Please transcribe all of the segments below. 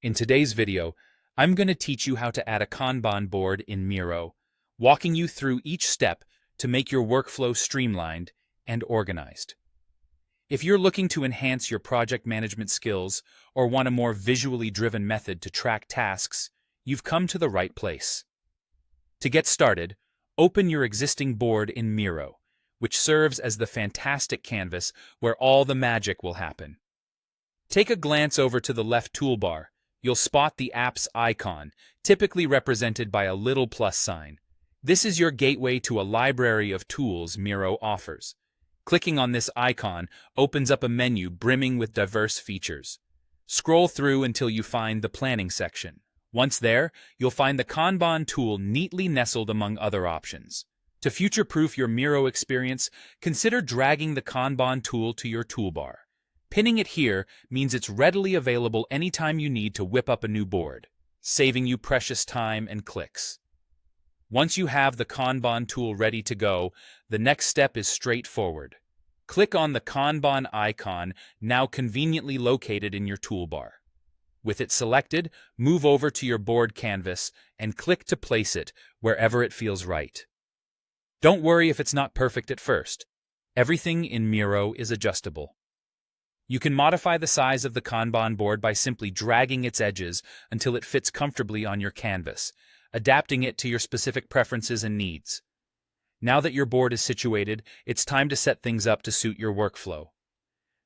In today's video, I'm going to teach you how to add a Kanban board in Miro, walking you through each step to make your workflow streamlined and organized. If you're looking to enhance your project management skills or want a more visually driven method to track tasks, you've come to the right place. To get started, open your existing board in Miro, which serves as the fantastic canvas where all the magic will happen. Take a glance over to the left toolbar. You'll spot the app's icon, typically represented by a little plus sign. This is your gateway to a library of tools Miro offers. Clicking on this icon opens up a menu brimming with diverse features. Scroll through until you find the planning section. Once there, you'll find the Kanban tool neatly nestled among other options. To future-proof your Miro experience, consider dragging the Kanban tool to your toolbar. Pinning it here means it's readily available anytime you need to whip up a new board, saving you precious time and clicks. Once you have the Kanban tool ready to go, the next step is straightforward. Click on the Kanban icon, now conveniently located in your toolbar. With it selected, move over to your board canvas and click to place it wherever it feels right. Don't worry if it's not perfect at first. Everything in Miro is adjustable. You can modify the size of the Kanban board by simply dragging its edges until it fits comfortably on your canvas, adapting it to your specific preferences and needs. Now that your board is situated, it's time to set things up to suit your workflow.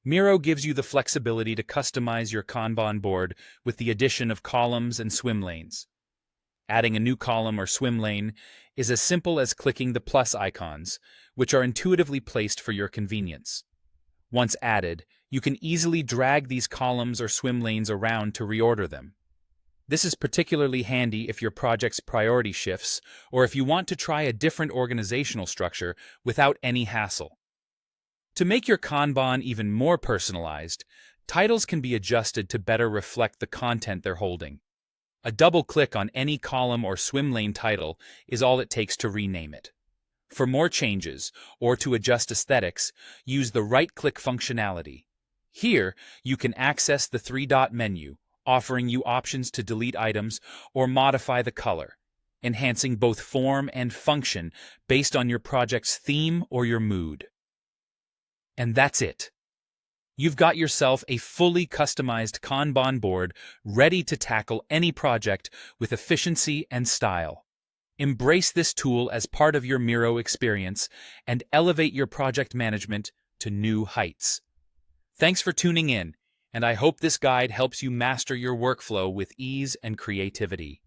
Miro gives you the flexibility to customize your Kanban board with the addition of columns and swim lanes. Adding a new column or swim lane is as simple as clicking the plus icons, which are intuitively placed for your convenience. Once added, you can easily drag these columns or swim lanes around to reorder them. This is particularly handy if your project's priority shifts or if you want to try a different organizational structure without any hassle. To make your Kanban even more personalized, titles can be adjusted to better reflect the content they're holding. A double click on any column or swim lane title is all it takes to rename it. For more changes, or to adjust aesthetics, use the right-click functionality. Here, you can access the three-dot menu, offering you options to delete items or modify the color, enhancing both form and function based on your project's theme or your mood. And that's it. You've got yourself a fully customized Kanban board ready to tackle any project with efficiency and style. Embrace this tool as part of your Miro experience and elevate your project management to new heights. Thanks for tuning in, and I hope this guide helps you master your workflow with ease and creativity.